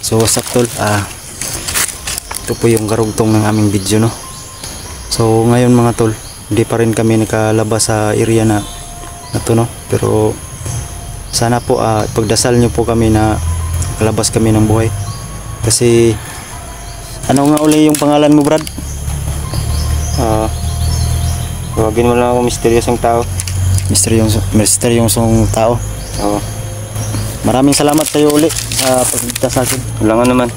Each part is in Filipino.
So what's up tol, ito po yung karugtong ng aming video, no. So ngayon mga tol, hindi pa rin kami nakalabas sa area na to, no. Pero sana po pagdasal nyo po kami na kalabas kami ng buhay. Kasi ano nga uli yung pangalan mo, Brad? Tawagin mo lang ako misteryosong tao. Misteryosong tao. Oo. Maraming salamat kayo uli sa pagligtas sa akin. Wala nga naman.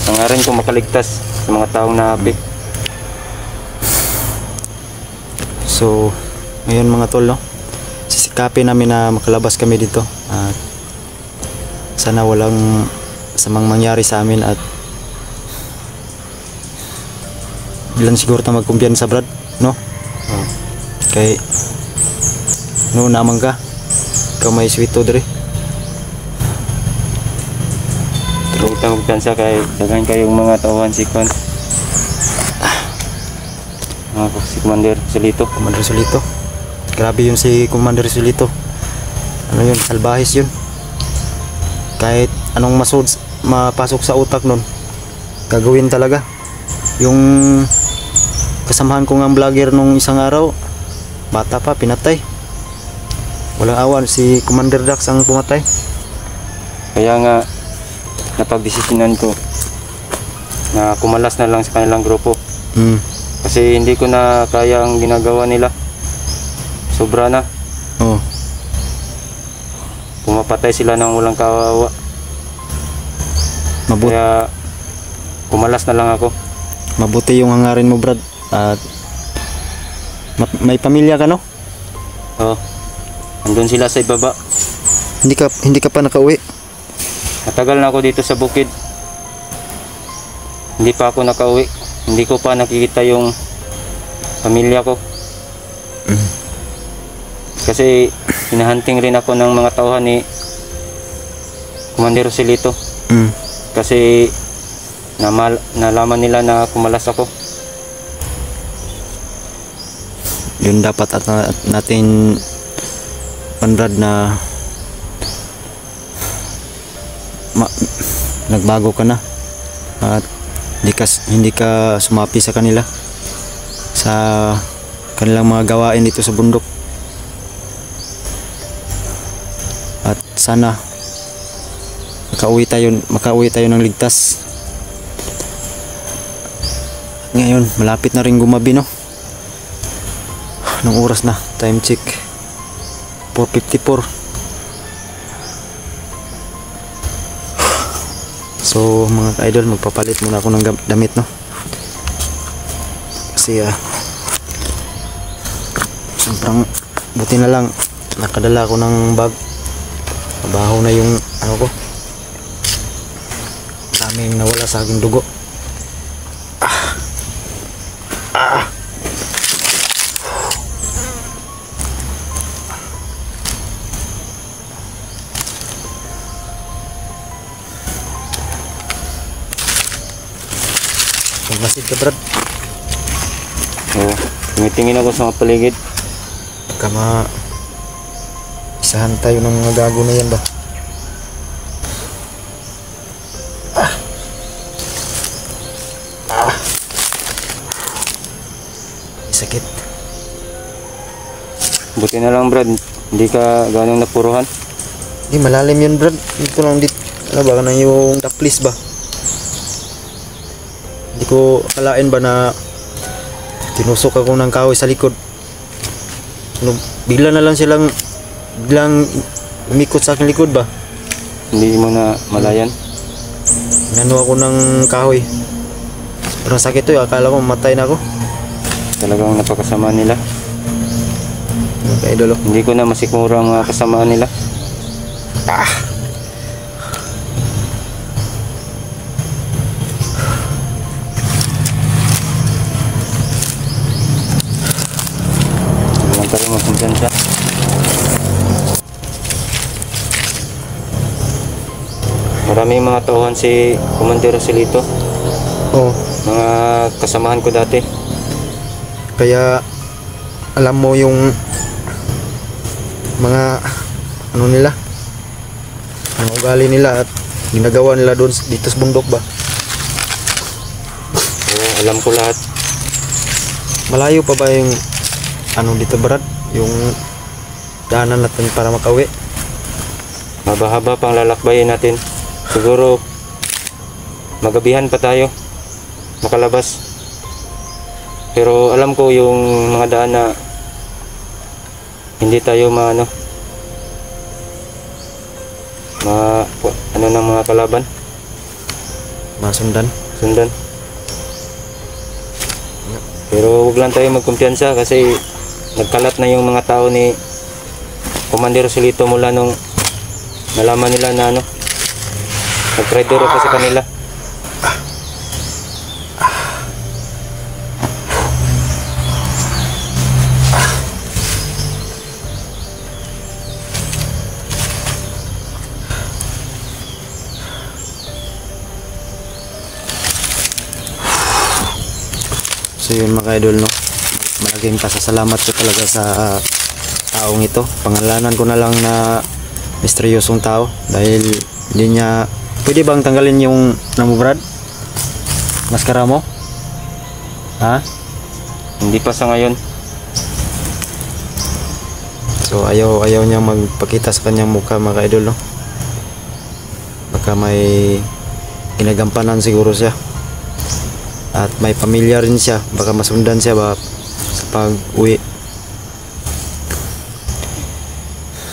Pangarin ko makaligtas sa mga taong naapi. So ngayon mga tol, no, sisikapin namin na makalabas kami dito at sana walang samang mangyari sa amin at bilang siguro na magkumpiyansa, Brad, no? Kay no naman ka ikaw may swito dre. Huwag tayong magpiyansa kay daghan kayong mga tauhan si Kwan. Si Commander Solito. Commander Solito. Grabe yun si Commander Solito. Ano yun, salbahis yun. Kahit anong mapasok sa utak nun, gagawin talaga. Yung kasamahan ko nga vlogger nung isang araw, bata pa, pinatay. Walang awan, si Commander Dax ang pumatay. Kaya nga napagdesisyonan ko na kumalas na lang sa kanilang grupo. Kasi hindi ko na kaya ang ginagawa nila. Sobra na. Pumapatay sila ng walang kawawa. Kaya kumalas na lang ako. Mabuti yung hangarin mo, Brad. At may pamilya ka, no? Oo. Andun sila sa ibaba. Hindi ka pa nakauwi? Matagal na ako dito sa bukid. Hindi pa ako nakauwi. Hindi ko pa nakikita yung pamilya ko. Kasi hinahunting rin ako ng mga tauhan ni Commander Solito. Kasi nalaman nila na kumalas ako. Yun dapat at natin Brad na nagbago ka na at hindi ka sumapi sa kanila sa kanilang mga gawain dito sa bundok. At sana makauwi tayo ng ligtas. Ngayon malapit na rin gumabi, no. Anong oras na? Time check 4:54. So mga ka-idol, magpapalit muna ako ng damit, no. Kasi sobrang buti na lang nakadala ako ng bag. Mabaho na yung ano ko, daming nawala sa aking dugo. Masid ka, Brad. Oo. Tumitingin ako sa mga paligid. Kama isahan tayo ng mga gago na yan ba? Sakit. Buti na lang, Brad. Hindi ka ganong napuruhan. Hindi, malalim yun, Brad. Dito lang dito. Ano ba? Kanang yung daplis ba? Hindi ko akalain ba na tinusok ako ng kahoy sa likod. Bigla na lang silang biglang umikot sa aking likod ba? Hindi mo na malayan. Nano ako ng kahoy. Sobrang sakit to, akala ko matay na ako. Talagang napakasama nila. Okay, idol. Hindi ko na masikmura ang kasamaan nila. Tayo magkumpiyansa. Maraming mga tauhan si Commander Solito. Mga kasamahan ko dati. Kaya alam mo yung mga ano nila, ang ugali nila at ginagawa nila doon dito sa bundok ba? Oo, alam ko lahat. Malayo pa ba yung ano dito Brad? Yung daanan natin para makauwi? Mahaba-haba pang lalakbayin natin. Siguro magabihan pa tayo makalabas. Pero alam ko yung mga daan na hindi tayo ano ng mga kalaban. Masundan. Sundan. Pero wag lang tayo magkumpiyansa kasi nagkalat na yung mga tao ni Commander Solito mula nung nalaman nila na nag-traidor ako sa kanila. So yun mga idol, no, malaking pasasalamat ko talaga sa taong ito. Pangalanan ko na lang na misteryosong tao dahil hindi niya pwede bang tanggalin yung mo Brad? Maskara mo? Ha? Hindi pa sa ngayon. So ayaw niya magpakita sa kanyang mukha mga idol, no? Baka may ginagampanan siguro siya. At may pamilya rin siya, baka masundan siya ba sa pag-uwi.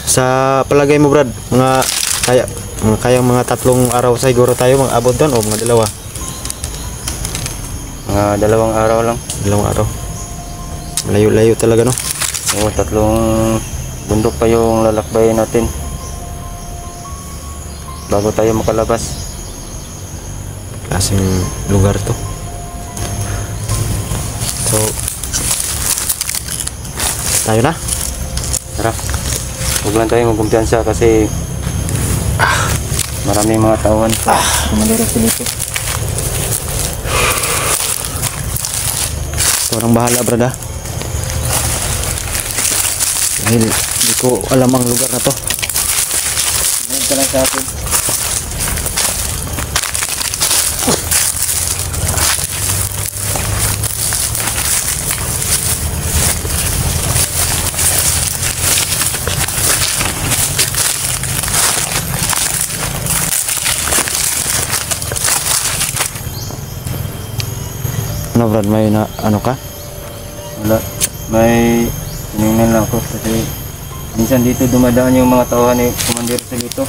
Sa palagay mo Brad, mga kayang mga 3 araw siguro tayo mag-abot doon o mga 2? Mga 2 araw lang. 2 araw. Malayo-layo talaga, no? Oo, 3 bundok pa yung lalakbayin natin bago tayo makalabas. Klaseng lugar to. So tayo na. Tara. Huwag lang tayo magkumpiyansa kasi maraming mga tauhan sa Commander Solito. So nang bahala Brad, ha? Dahil hindi ko alam ang lugar na to. Ngayon ka lang sa akin. Ano Brad, may na ano ka? Wala. May tinignan lang ako kasi minsan dito dumadaan yung mga tauhan ni Commander Solito.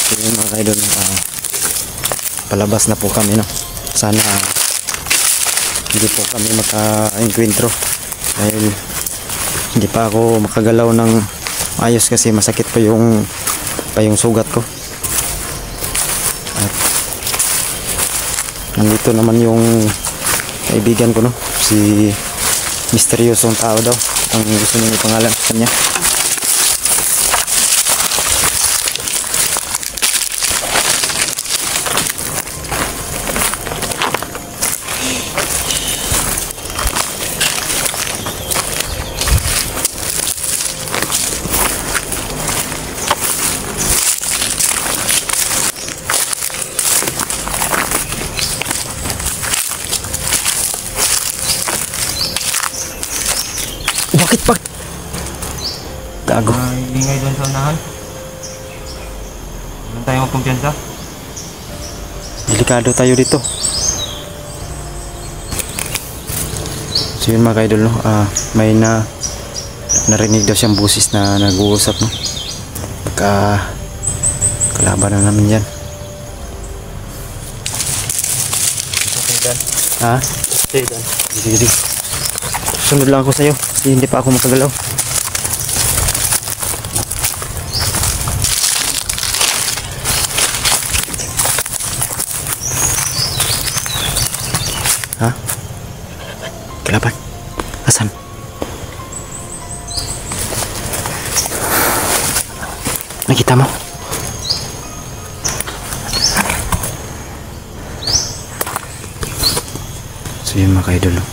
So yun mga idol, palabas na po kami, no? Sana hindi po kami maka-encuentro dahil hindi pa ako makagalaw ng ayos kasi masakit pa yung sugat ko. At nandito naman yung kaibigan ko, no? Si misteryosong tao daw ang gusto niyong ipangalan sa kanya. Bakit pa? Gago. Ingay doon sa unahan. Huwag tayo magkumpiyansa. Delikado tayo dito. So yun mga idol, no? May narinig daw siyang busis na nag-uusap, no? Baka kalaban na namin yan. Okay, Dan. Ha? Okay, Dan. Sige. Sunod lang ako sa'yo kasi hindi pa ako makagalaw. Ha? Kalaban? Asan? Nakita mo? So yun mga ka-idol, no?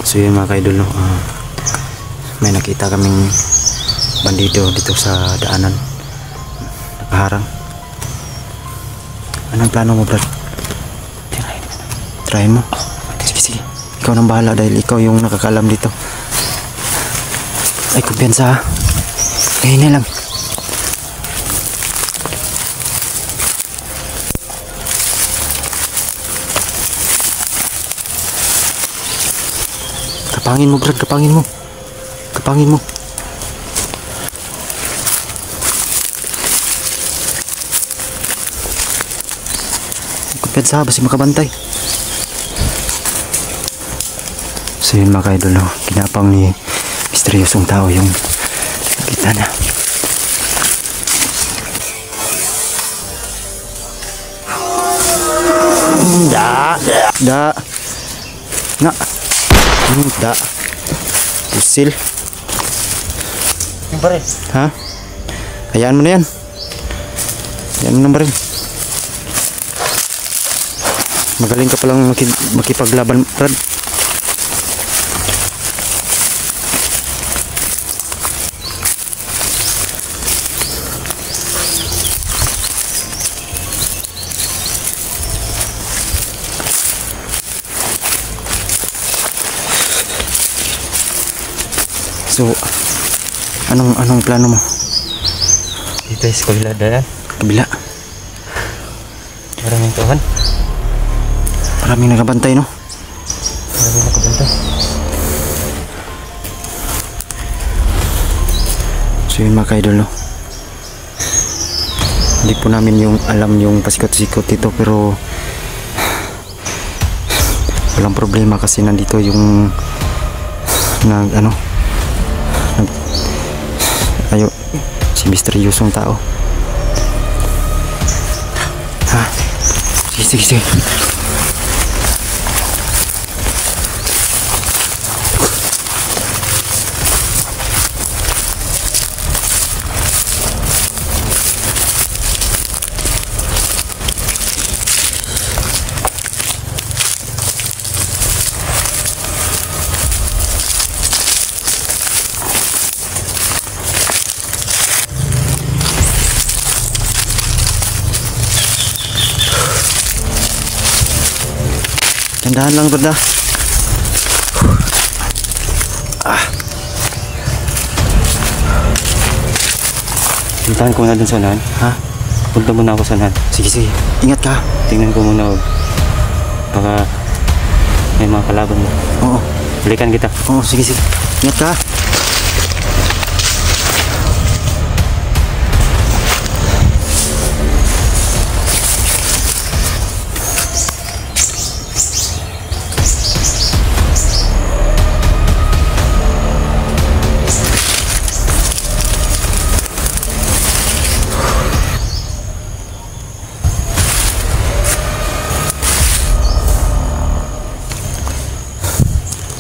So yun mga ka-idol, no? May nakita kaming bandido dito sa daanan, nakaharang. Anong plano mo, Brad? Try mo? Sige, sige, ikaw nang bahala dahil ikaw yung nakakalam dito. Ay, kumpiyansa ha. Ngayon lang. Kapangin mo, Brad, kapangin mo. Kapangin mo. Kumpiyansa ha, basi makabantay. So yun mga ka-idol, no? Kinapang ni misteryosong tao yung nakita na. Da na da usil Yung pare. ha, hayaan mo na yan, hayaan mo na ba rin. Magaling ka palang makipaglaban, Brad. So, anong plano mo? Dito sa kabila daan. Kabila. Maraming tuhan. Maraming nakabantay, no? Maraming nakabanta. So yun mga ka-idol, no? Hindi po namin yung alam yung pasikot-sikot dito, pero walang problema kasi nandito yung si misteryosong tao. Ha? Sige, sige, sige. Tandahan lang, Brad. Puntahan ko muna dun sa unahan. Ha? Punta muna ako sa unahan. Sige, sige. Ingat ka. Tingnan ko muna. Baka may mga kalaban mo. Oo. Balikan kita. Oo, sige, sige. Ingat ka.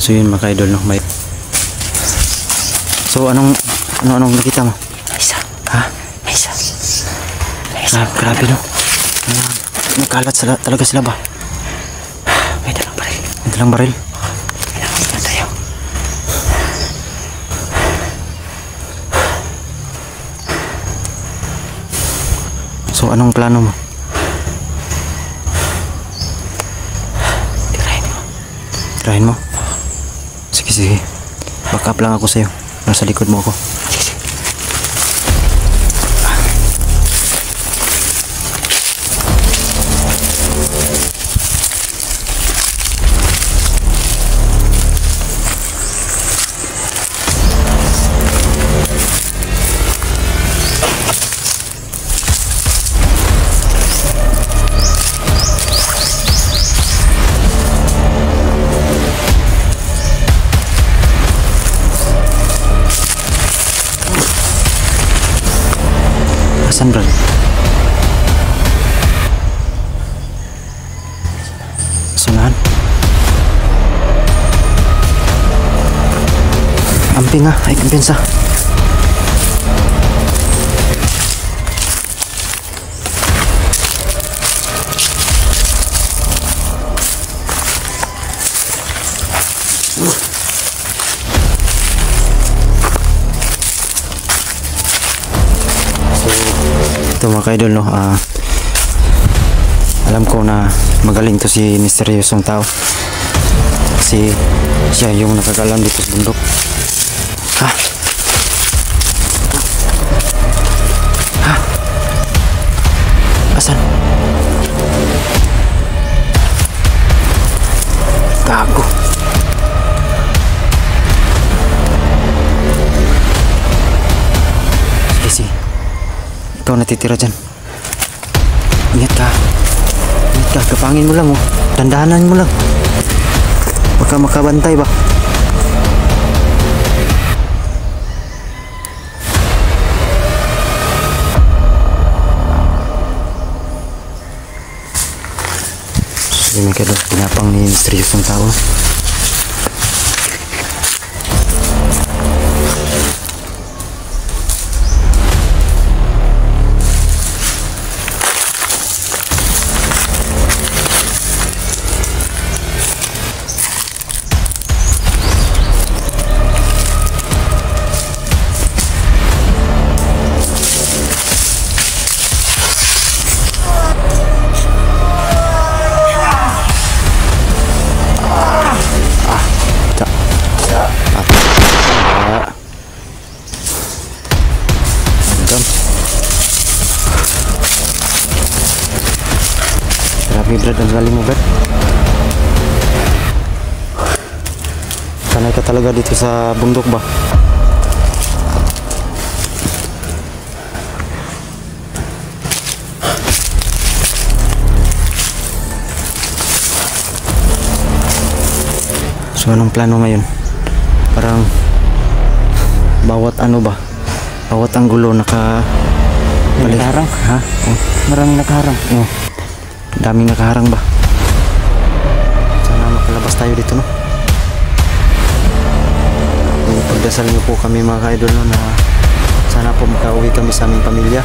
So yun mga ka-idol, no? So anong nakita mo? Isa. Ha? Isa. Grabe, no? Nagkalat talaga sila ba? May dalang baril. May dalang baril? Kailangan na tayo. So anong plano mo? Tirahin mo? Sige, sige. Back up lang ako sa'yo. Nasa likod mo ako. Sige, sige. Asan, Brad? Sunahan. Amping nga, ay kumpiyansa. mga idol, no, alam ko na magaling to si misteryosong tao kasi siya yung nakakalam dito sa bundok. Ha? Ha? Asan? Gago. Sige, ikaw natitira dyan. Ingat ka. Ingat ka, kapangin mo lang, oh. Dandahanan mo lang. Baka makabantay ba? Sige, may kadang pinapang ni misteryosong tao. Grabe Brad, ang galing mo Brad. Sanay ka talaga dito sa bundok ba? So anong plano ngayon? Parang bawat ano ba? Bawat anggulo nakaharang. Ha? Oh. Maraming nakaharang. Oh. Daming nakaharang ba? Sana makalabas tayo dito, no? Pagdasal niyo po kami mga ka-idol, no, na sana po makauwi kami sa aming pamilya.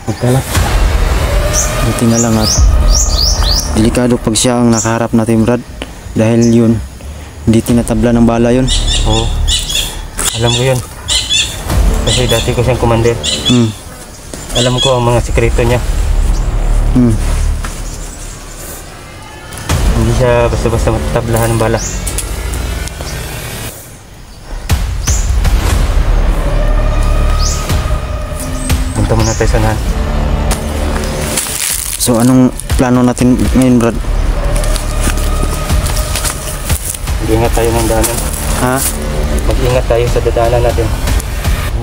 Magkalat. Buti na lang at delikado pag siya ang nakaharap natin Brad, dahil yun hindi tinatabla ng bala yun. Oo, alam ko yun kasi dati ko siyang commander. Alam ko ang mga sekreto niya. Hindi siya basta-basta matatablahan ng bala. Punta muna tayo sa unahan. So anong plano natin ngayon Brad? Mag-ingat tayo ng daanan. Ha? Mag-ingat tayo sa dadaanan natin.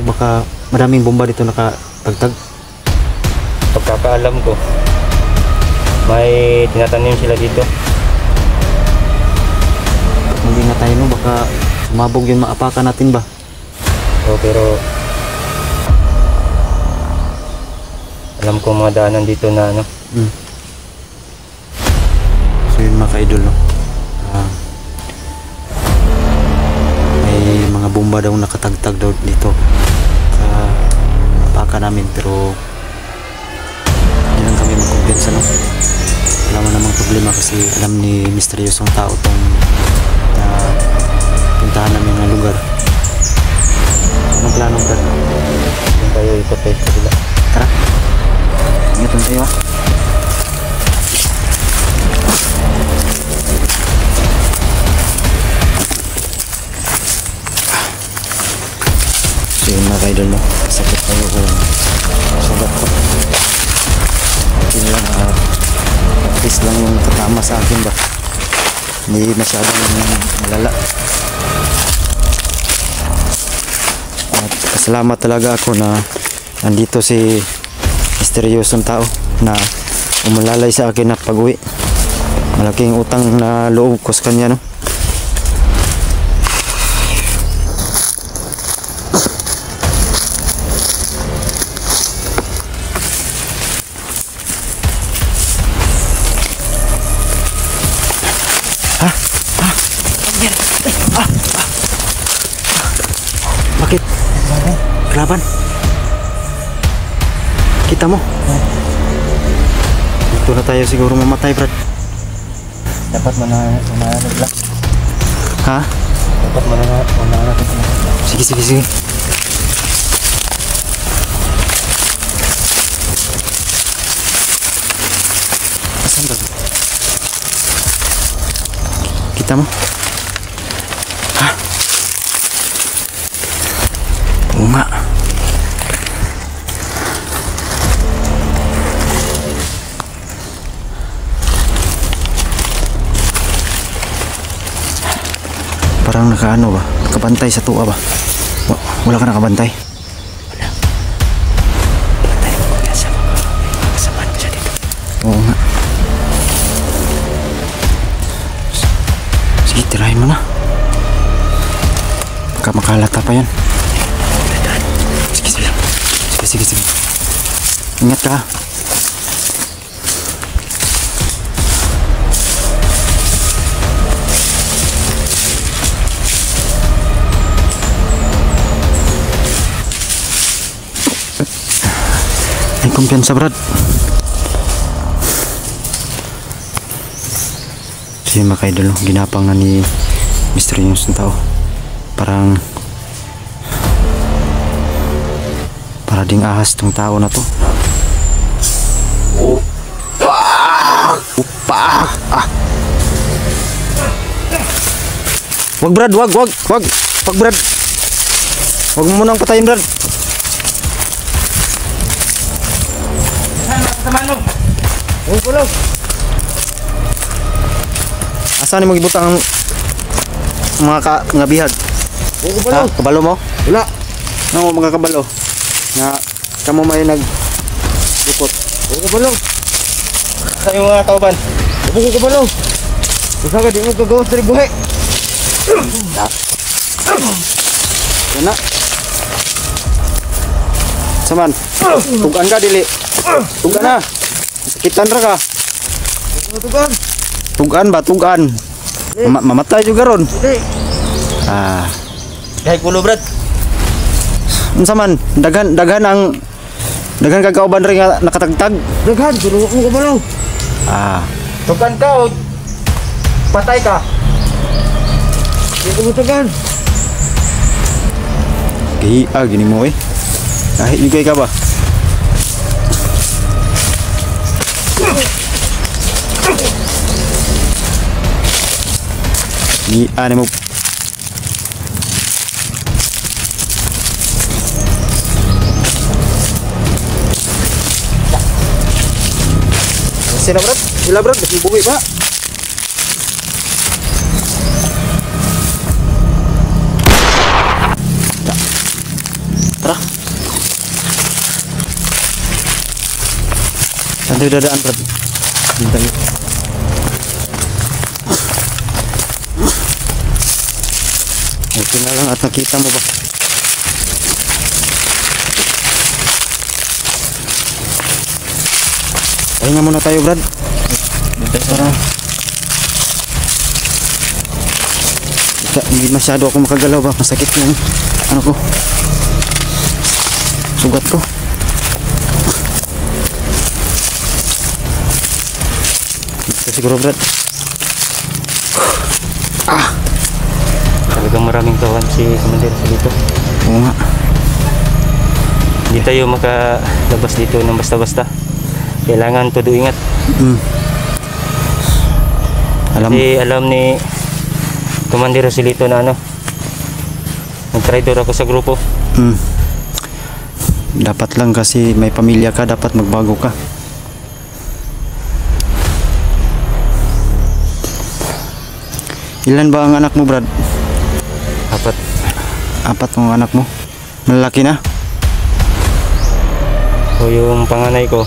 Baka maraming bomba dito nakatagtag. Pagkakaalam ko, may tinatanim sila dito. Hindi na tayo, no, baka sumabog yun, maapakan natin ba? Oo, pero alam ko mga daanan dito na ano. So yun mga ka-idol, no? May mga bomba daw nakatagtag daw dito sa paka namin, pero hindi lang kami magkumpiyansa, no? Wala mo namang problema kasi alam ni misteryosong tao tong puntahan namin ng lugar. Anong plano Brad? Kung tayo ikot tayo sa kabila. Tara, ingat tayo, ha? So yun mga ka-idol, no? Sakit tayo kung sugat ko. Yun lang, at least lang yung tatama sa akin ba? Hindi masyadong malala. At pasalamat talaga ako na nandito si misteryosong tao na umulalay sa akin na pag-uwi. Malaking utang na loob ko sa kanya, no? Bakit? Kita mo? Dito na tayo siguro mamatay, Brad. Dapat manahanap lang. Ha? Dapat manahanap lang. Sige, sige, sige. Asan ba? Kita mo? Ha? Oo nga. Parang nakaano ba? Nakabantay sa tuwa ba? Wala ka nakabantay? Wala. Bantay mo kaya sa mga kasamaan siya dito. Oo nga. Sige, tirahin mo na. Baka makalata pa yan. Sige, sige. Sige, sige, sige. Ingat ka ha. May kumpiyansa, Brad. Si mga kaidol, ginapang na ni Mr. Yunus ng tao. Parang para ding ahas tong tao na to. Upa! Ah! Wag, Brad, wag, wag, wag. Wag, Brad. Wag mo munang patayin, Brad. Asa ni magibutang ang mga nga bihag? Ha? Kabalo mo? Wala. Ano mga kabalo? Na kamo may nagdukot. Kabalo. Sa yung mga kauban. Buko kabalo. Usa ka di mo gagawas sa buhay. Yan na. Saman. Tugan ka dili. Tugan na. Sakitan ra ka. Tugan. Tugan ba? Tugan. Mamatay juga ron. Ah. Dahil kulo, Brad. Unsa man? Daghan kagauban rin nga nakatagtag. Daghan, kulo ko kabalo. Ah. Tukan ka o patay ka. Hindi ko tukan. Gini mo eh. Kahit juga ka ba? Ani mo. Sila, Brad? Sila, Brad? Kasi buwi pa. Tara. Saan tayo dadaan, Brad? Dito tayo. Okay na lang at nakita mo ba? Pahinga muna tayo, Brad. Para hindi masyado ako makagalaw ba? Masakit yung ano ko, sugat ko. Ito siguro, Brad. Talagang maraming kawan si Commander dito. Oo nga. Hindi tayo makalabas dito ng basta-basta. Kailangan todo ingat. Alam ni Commander Rosilito na nag-traitor ako sa grupo. Dapat lang kasi may pamilya ka, dapat magbago ka. Ilan ba ang anak mo, Brad? 4. 4 ang anak mo? Malaki na? O yung panganay ko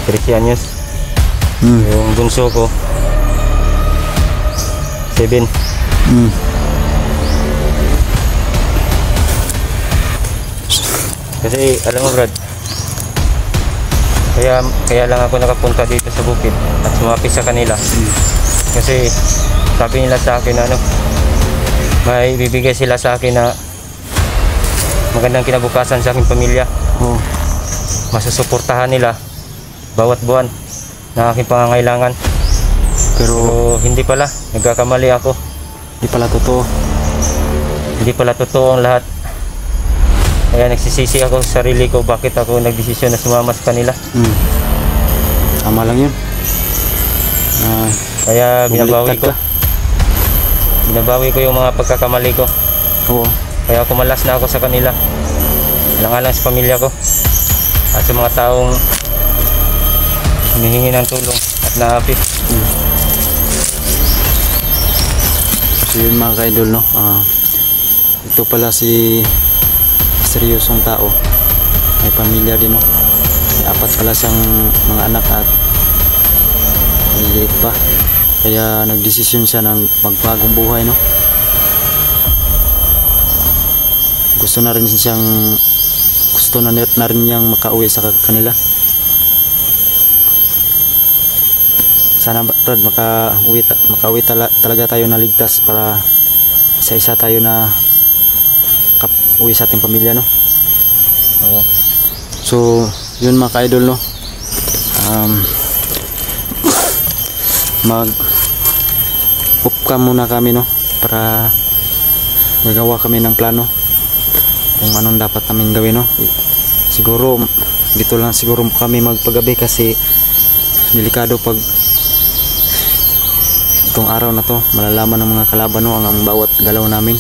13 anyos. Yung bunso ko 7. Kasi alam mo, Brad, kaya lang ako nakapunta dito sa bukid at sumapit sa kanila. Kasi sabi nila sa akin may bibigay sila sa akin na magandang kinabukasan sa aking pamilya. Oo. Masusuportahan nila bawat buwan na aking pangangailangan. Pero So, hindi pala, nagkakamali ako. di pala totoo. Hindi pala totoo ang lahat. Kaya nagsisisi ako sa sarili ko bakit ako nagdesisyon na sumama sa kanila. Tama lang yun. Kaya binabawi ko. Bumaliktad ka. Binabawi ko yung mga pagkakamali ko. Oo. Kaya kumalas na ako sa kanila. Alang-alang sa pamilya ko. At sa mga taong hinihingi ng tulong at naapit. So yun mga ka-idol, no? Ito pala si seryosong tao. May pamilya din, no? May 4 pala siyang mga anak at maliliit pa. Kaya nagdesisyon siya ng magbagong buhay, no? Gusto na rin niyang makauwi sa kanila. Sana Brad, makauwi talaga tayo na ligtas para isa-isa tayo na uwi sa ating pamilya, no? Oo. So yun mga ka-idol, no? Mag-off cam muna kami, no? Para magawa kami ng plano kung anong dapat namin gawin, no? Siguro dito lang siguro kami magpagabi kasi delikado pag itong araw na to malalaman ng mga kalaban, no, ang bawat galaw namin.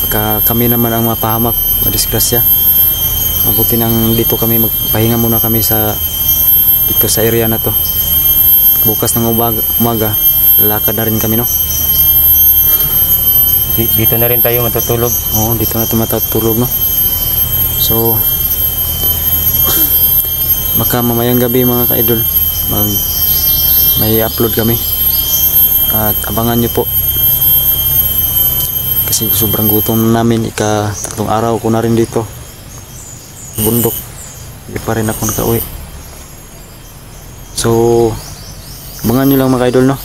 Pagka kami naman ang mapahamak, madisgrasya, mabuti nang dito kami magpahinga muna kami dito sa area na to. Bukas ng umaga lalakad na rin kami, no? Dito na rin tayo matutulog. Oo, dito na tayo matutulog, no? So baka mamayang gabi mga ka-idol may upload kami at abangan nyo po kasi sobrang gutom na namin. 3 araw ko na rin dito bundok, hindi pa rin ako nakauwi. So abangan nyo lang mga ka-idol, no?